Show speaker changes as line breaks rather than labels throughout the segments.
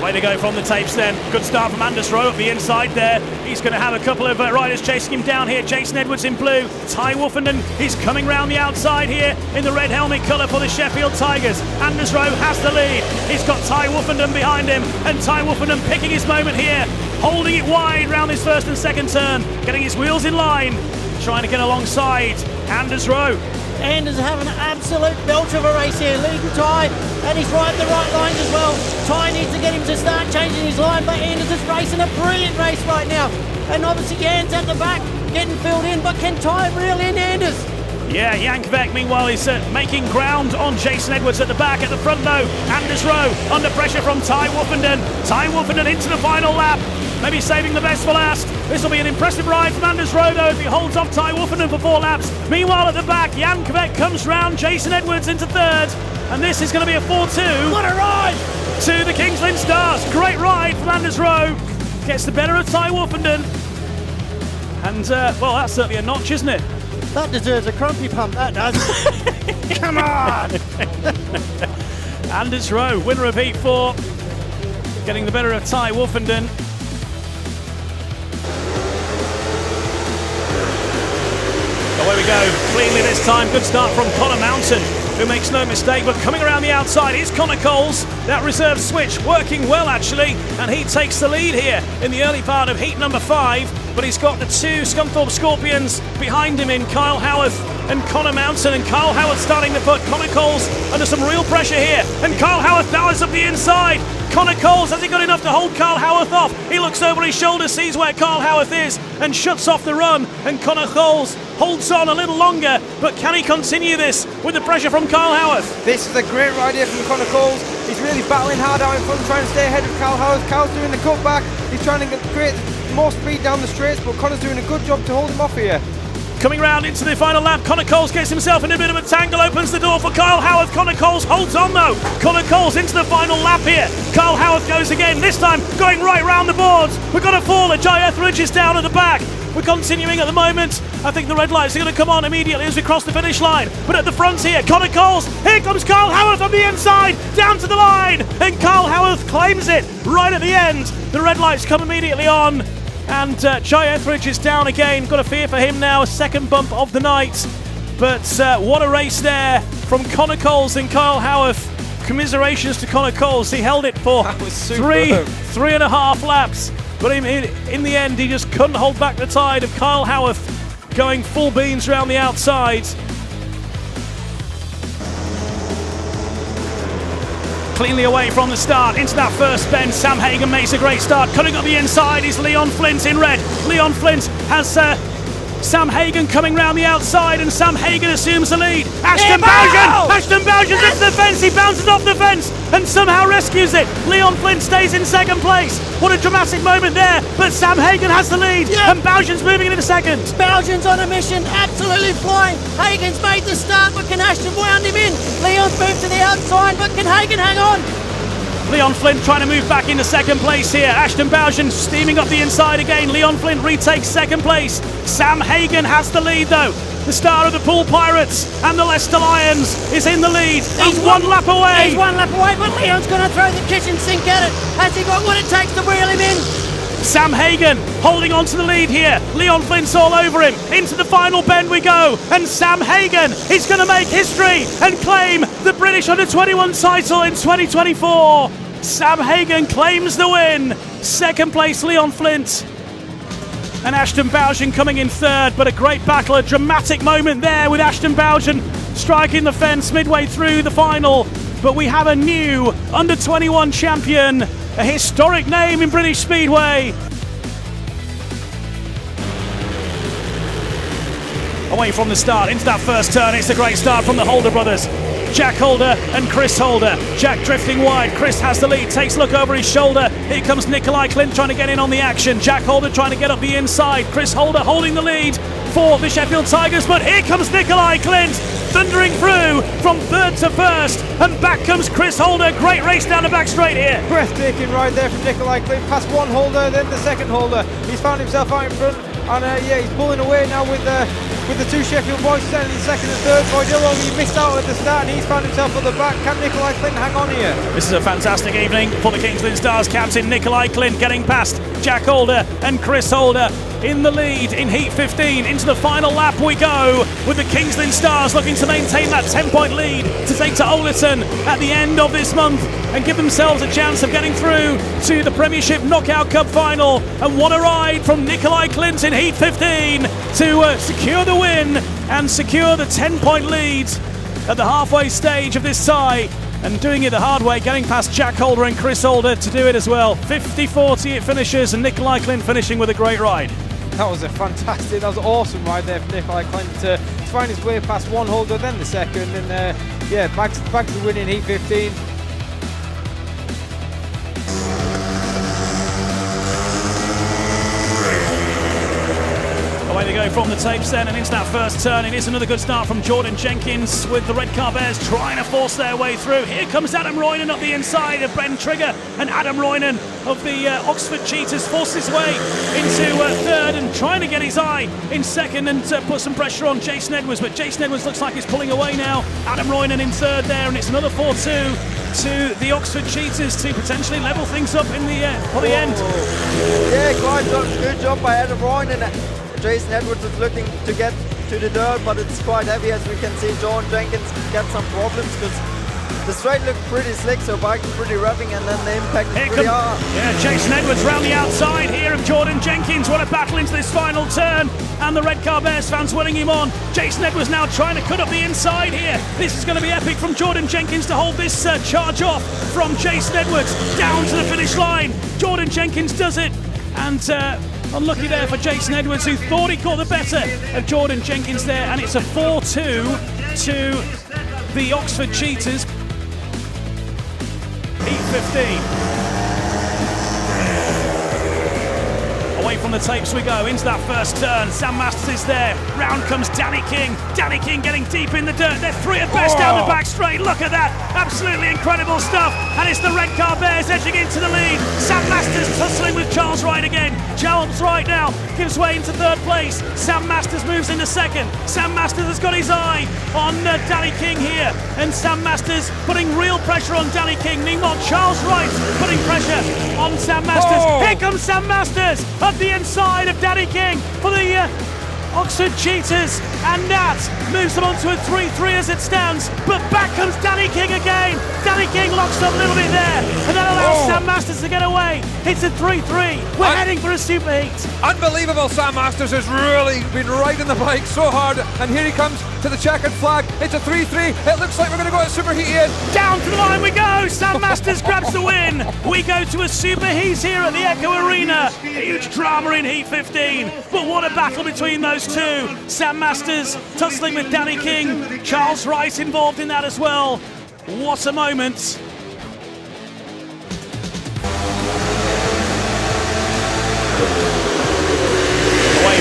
Way to go from the tapes then. Good start from Anders Rowe at the inside there. He's going to have a couple of riders chasing him down here. Jason Edwards in blue. Ty Wolfenden, he's coming round the outside here in the red helmet colour for the Sheffield Tigers. Anders Rowe has the lead. He's got Ty Wolfenden behind him, and Ty Wolfenden picking his moment here, holding it wide round his first and second turn, getting his wheels in line, trying to get alongside Anders Rowe.
Anders having an absolute belter of a race here, leading Ty, and he's riding the right lines as well. Ty needs to get him to start changing his line, but Anders is racing a brilliant race right now. And obviously Jan's at the back, getting filled in, but can Ty reel in Anders?
Yeah, Jankovic meanwhile is making ground on Jason Edwards at the back. At the front though, Anders Rowe under pressure from Ty Wolfenden. Ty Wolfenden into the final lap, maybe saving the best for last. This will be an impressive ride from Anders Rowe though if he holds off Ty Wolfenden for 4 laps. Meanwhile at the back, Jankovic comes round Jason Edwards into third, and this is going to be a 4-2.
What a ride!
To the Kings Lynn Stars. Great ride from Anders Rowe. Gets the better of Ty Wolfenden. And, well, that's certainly a notch, isn't it?
That deserves a crumpy pump, that does. Come on!
Anders Rowe, winner of Heat 4, getting the better of Ty Wolfenden. Away we go, cleanly this time. Good start from Connor Mountain, who makes no mistake, but coming around the outside is Connor Kohls. That reserve switch working well actually, and he takes the lead here in the early part of heat number 5, but he's got the 2 Scunthorpe Scorpions behind him in Kyle Howarth and Connor Mountain, and Kyle Howarth starting to put Connor Kohls under some real pressure here, and Kyle Howarth now is up the inside. Connor Kohls, has he got enough to hold Kyle Howarth off? He looks over his shoulder, sees where Kyle Howarth is, and shuts off the run, and Connor Kohls holds on a little longer, but can he continue this with the pressure from Kyle Howarth?
This is a great ride here from Connor Kohls. He's really battling hard out in front, trying to stay ahead of Kyle Howarth. Kyle's doing the cutback, he's trying to create more speed down the straights, but Connor's doing a good job to hold him off here.
Coming round into the final lap, Connor Kohls gets himself in a bit of a tangle, opens the door for Kyle Howarth. Connor Kohls holds on though. Connor Kohls into the final lap here. Kyle Howarth goes again, this time going right round the boards. We've got a faller, Jai Etheridge is down at the back. We're continuing at the moment. I think the red lights are going to come on immediately as we cross the finish line. But at the front here, Connor Kohls, here comes Kyle Howarth on the inside, down to the line, and Kyle Howarth claims it right at the end. The red lights come immediately on, and Jai Etheridge is down again. Got a fear for him now, a second bump of the night. But what a race there from Connor Kohls and Kyle Howarth. Commiserations to Connor Kohls. He held it for 3.5 laps. But in the end, he just couldn't hold back the tide of Kyle Howarth going full beans around the outside. Cleanly away from the start, into that first bend. Sam Hagan makes a great start. Cutting up the inside is Leon Flint in red. Leon Flint has Sam Hagan coming round the outside, and Sam Hagan assumes the lead. Ashton Bowden into the fence, he bounces off the fence and somehow rescues it. Leon Flint stays in second place. What a dramatic moment there, but Sam Hagan has the lead, and Bowden's moving into second.
Bowden's on a mission, absolutely flying. Hagan's made the start, but can Ashton wound him in? Leon's moved to the outside, but can Hagan hang on?
Leon Flint trying to move back into second place here. Ashton Bowden steaming up the inside again. Leon Flint retakes second place. Sam Hagan has the lead though. The star of the Poole Pirates and the Leicester Lions is in the lead. He's 1 lap away.
He's 1 lap away, but Leon's going to throw the kitchen sink at it. Has he got what it takes to reel him in?
Sam Hagan holding on to the lead here. Leon Flint's all over him. Into the final bend we go. And Sam Hagan is going to make history and claim the British Under-21 title in 2024. Sam Hagan claims the win. Second place, Leon Flint. And Ashton Bowden coming in third. But a great battle, a dramatic moment there with Ashton Bowden striking the fence midway through the final. But we have a new Under-21 champion, a historic name in British Speedway. Away from the start, into that first turn, it's a great start from the Holder brothers. Jack Holder and Chris Holder. Jack drifting wide, Chris has the lead, takes a look over his shoulder. Here comes Nikolai Clint trying to get in on the action. Jack Holder trying to get up the inside. Chris Holder holding the lead for the Sheffield Tigers, but here comes Nikolai Clint thundering through from third to first, and back comes Chris Holder. Great race down the back straight here.
Breathtaking ride there from Nikolai Clint, past one Holder, then the second Holder. He's found himself out in front, and he's pulling away now with with the two Sheffield boys settling in second and third. Boydillo, he missed out at the start and he's found himself at the back. Can Nikolai Clint hang on here?
This is a fantastic evening for the Kingsland Stars captain Nikolai Clint, getting past Jack Holder and Chris Holder in the lead in Heat 15. Into the final lap we go, with the Kingsland Stars looking to maintain that 10-point lead to take to Oleton at the end of this month and give themselves a chance of getting through to the Premiership Knockout Cup final. And what a ride from Nikolai Clint in Heat 15 to secure the win and secure the 10-point lead at the halfway stage of this tie, and doing it the hard way, getting past Jack Holder and Chris Holder to do it as well. 50-40 it finishes, and Nikolai Clint finishing with a great ride.
That was that was an awesome ride there for Nikolai Clint to find his way past one Holder, then the second, and back to the win in Heat 15.
Away they go from the tapes then, and into that first turn. It is another good start from Jordan Jenkins, with the Red Car Bears trying to force their way through. Here comes Adam Roynan up the inside of Ben Trigger, and Adam Roynan of the Oxford Cheetahs forces his way into third and trying to get his eye in second and put some pressure on Jason Edwards, but Jason Edwards looks like he's pulling away now. Adam Roynan in third there, and it's another 4-2 to the Oxford Cheetahs to potentially level things up in the for the end.
Yeah, quite a good job by Adam Roynan. Jason Edwards is looking to get to the dirt, but it's quite heavy, as we can see. Jordan Jenkins get some problems because the straight looked pretty slick, so bike is pretty revving, and then the impact is pretty hard.
Yeah, Jason Edwards round the outside here of Jordan Jenkins. What a battle into this final turn, and the Red Car Bears fans winning him on. Jason Edwards now trying to cut up the inside here. This is going to be epic from Jordan Jenkins to hold this charge off from Jason Edwards down to the finish line. Jordan Jenkins does it, and unlucky there for Jason Edwards, who thought he caught the better of Jordan Jenkins there, and it's a 4-2 to the Oxford Cheetahs. Heat 15. Away from the tapes we go, into that first turn. Sam Masters is there. Round comes Danny King. Danny King getting deep in the dirt. They're three at best down the back straight. Look at that. Absolutely incredible stuff. And it's the Red Car Bears edging into the lead. Sam Masters tussling with Charles Wright again. Charles Wright now gives way into third place. Sam Masters moves into second. Sam Masters has got his eye on Danny King here. And Sam Masters putting real pressure on Danny King. Meanwhile, Charles Wright putting pressure on Sam Masters. Here comes Sam Masters up the inside of Danny King for the Oxford Cheetahs, and that moves them on to a 3-3 as it stands. But back comes Danny King again. Danny King locks up a little bit there, and that allows Sam Masters to get away. It's a 3-3. We're heading for a super heat.
Unbelievable. Sam Masters has really been riding the bike so hard, and here he comes to the checkered flag. It's a 3-3. It looks like we're going to go to super heat in.
Down to the line we go. Sam Masters grabs the win. We go to a super heat here at the Echo Arena. Huge drama in Heat 15, but what a battle between those two. Sam Masters tussling with Danny King. Charles Wright involved in that as well. What a moment.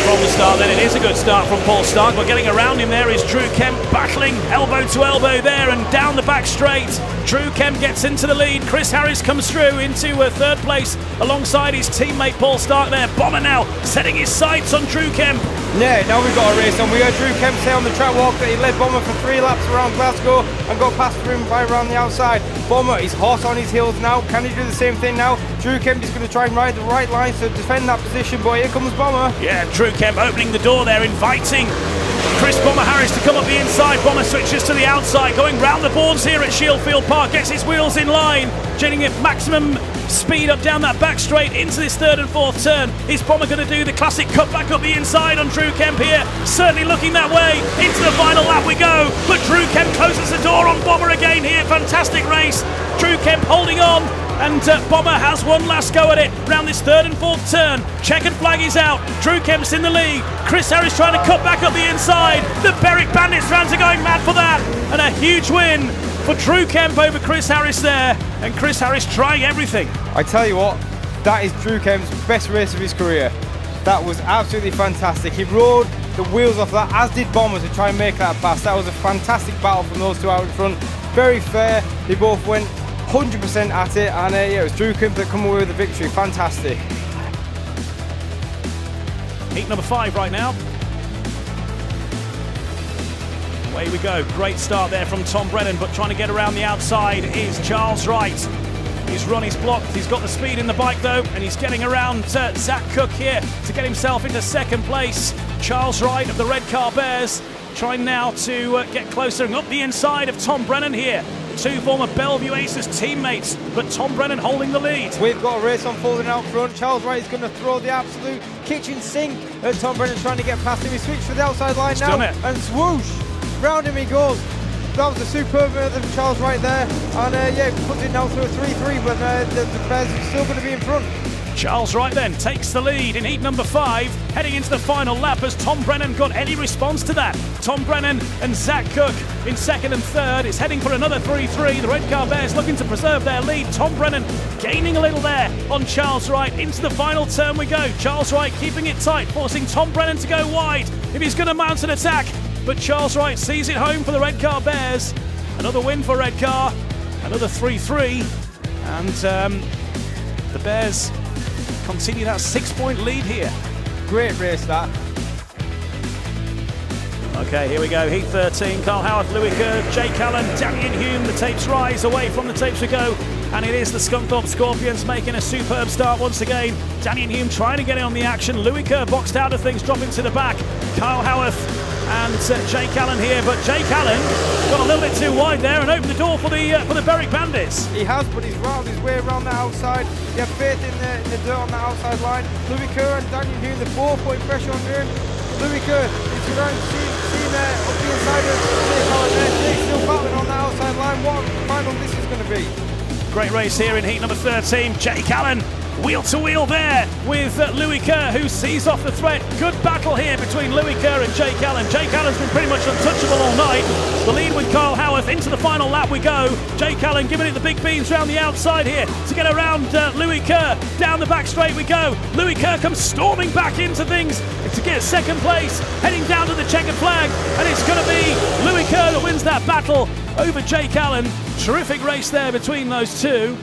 From the start then, it is a good start from Paul Stark, but getting around him there is Drew Kemp, battling elbow to elbow there and down the back straight. Drew Kemp gets into the lead. Chris Harris comes through into third place alongside his teammate Paul Stark there. Bomber now setting his sights on Drew Kemp.
Yeah, now we've got a race on. We heard Drew Kemp say on the track walk that he led Bomber for 3 laps around Glasgow and got past him right around the outside. Bomber is hot on his heels now. Can he do the same thing now? Drew Kemp is going to try and ride the right line to defend that position, but here comes Bomber.
Yeah, Drew Kemp opening the door there, inviting Chris Bomber Harris to come up the inside. Bomber switches to the outside, going round the boards here at Shieldfield Park, gets his wheels in line, getting at maximum speed up down that back straight into this third and fourth turn. Is Bomber going to do the classic cut back up the inside on Drew Kemp here? Certainly looking that way. Into the final lap we go, but Drew Kemp closes the door on Bomber again here. Fantastic race. Drew Kemp holding on, and Bomber has one last go at it round this third and fourth turn. Checkered flag is out. Drew Kemp's in the lead. Chris Harris trying to cut back up the inside. The Berwick Bandits fans are going mad for that, and a huge win for Drew Kemp over Chris Harris there, and Chris Harris trying everything.
I tell you what, that is Drew Kemp's best race of his career. That was absolutely fantastic. He rode the wheels off that, as did Bomber, to try and make that pass. That was a fantastic battle from those two out in front. Very fair. They both went 100% at it, and yeah, it was Drew Kemp that come away with the victory. Fantastic.
Heat number 5 right now. Away we go. Great start there from Tom Brennan, but trying to get around the outside is Charles Wright. His run is blocked. He's got the speed in the bike though, and he's getting around Zach Cook here to get himself into second place. Charles Wright of the Red Car Bears trying now to get closer and up the inside of Tom Brennan here. Two former Bellevue Aces teammates, but Tom Brennan holding the lead.
We've got a race unfolding out front. Charles Wright is going to throw the absolute kitchen sink at Tom Brennan, trying to get past him. He switched for the outside line now, and swoosh, round him he goes. That was a superb move from Charles Wright there, and yeah, puts it now through a 3-3, but the Bears are still going to be in front.
Charles Wright then takes the lead in heat number 5, heading into the final lap. Has Tom Brennan got any response to that? Tom Brennan and Zach Cook in second and third. It's heading for another 3-3. The Red Car Bears looking to preserve their lead. Tom Brennan gaining a little there on Charles Wright. Into the final turn we go. Charles Wright keeping it tight, forcing Tom Brennan to go wide if he's going to mount an attack. But Charles Wright sees it home for the Red Car Bears. Another win for Red Car, another 3-3, and the Bears continue that 6-point lead here.
Great race that.
Okay, here we go. Heat 13. Carl Howarth, Louis Kerr, Jake Allen, Damien Hume. The tapes rise. Away from the tapes we go. And it is the Scunthorpe Scorpions making a superb start once again. Damien Hume trying to get in on the action. Louis Kerr boxed out of things, dropping to the back. Carl Howarth and Jake Allen here, but Jake Allen got a little bit too wide there and opened the door for the Berwick Bandits.
He has, but he's round his way around the outside. He had faith in the dirt on the outside line. Louis Kerr and Daniel Hume, they're both putting pressure on him. Louis Kerr is around, seeing there up the inside of Jake Allen there. Jake's still battling on the outside line. What final this is going to be?
Great race here in heat number 13. Jake Allen wheel to wheel there with Louis Kerr, who sees off the threat. Good battle here between Louis Kerr and Jake Allen. Jake Allen's been pretty much untouchable all night. The lead with Carl Howarth. Into the final lap we go. Jake Allen giving it the big beans round the outside here to get around Louis Kerr. Down the back straight we go. Louis Kerr comes storming back into things to get second place, heading down to the checkered flag, and it's going to be Louis Kerr that wins that battle over Jake Allen. Terrific race there between those two.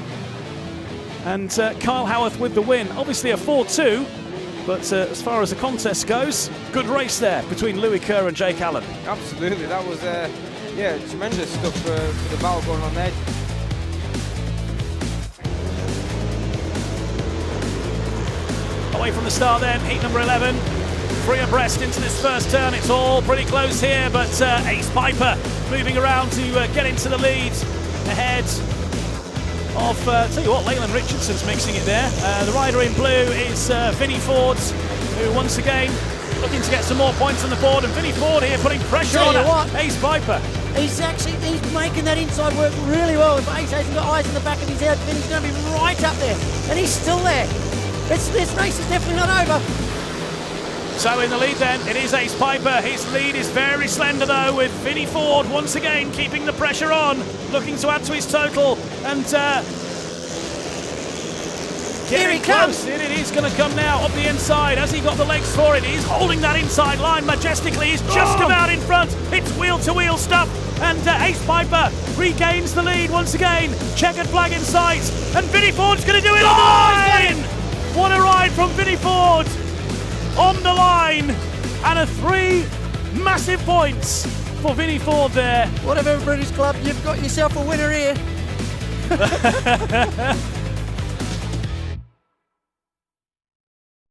And Carl Howarth with the win. Obviously a 4-2, but as far as the contest goes, good race there between Louis Kerr and Jake Allen.
Absolutely, that was yeah, tremendous stuff for the battle going on there.
Away from the start then, heat number 11. 3 abreast into this first turn. It's all pretty close here, but Ace Piper moving around to get into the lead ahead of, tell you what, Leyland Richardson's mixing it there. The rider in blue is Vinnie Ford, who once again looking to get some more points on the board, and Vinnie Ford here putting pressure on Ace Piper.
He's making that inside work really well. If Ace hasn't got eyes in the back of his head, Vinnie's going to be right up there, and he's still there. This race is definitely not over.
So in the lead then, it is Ace Piper. His lead is very slender though, with Vinnie Ford once again keeping the pressure on, looking to add to his total, and
here he comes.
It is going to come now up the inside. Has he got the legs for it? He's holding that inside line majestically. He's just about in front. It's wheel-to-wheel stuff, and Ace Piper regains the lead once again. Checkered flag in sight, and Vinnie Ford's going to do it on the line. What a ride from Vinnie Ford! On the line, and 3 massive points for Vinnie Ford there.
Whatever British club, you've got yourself a winner here.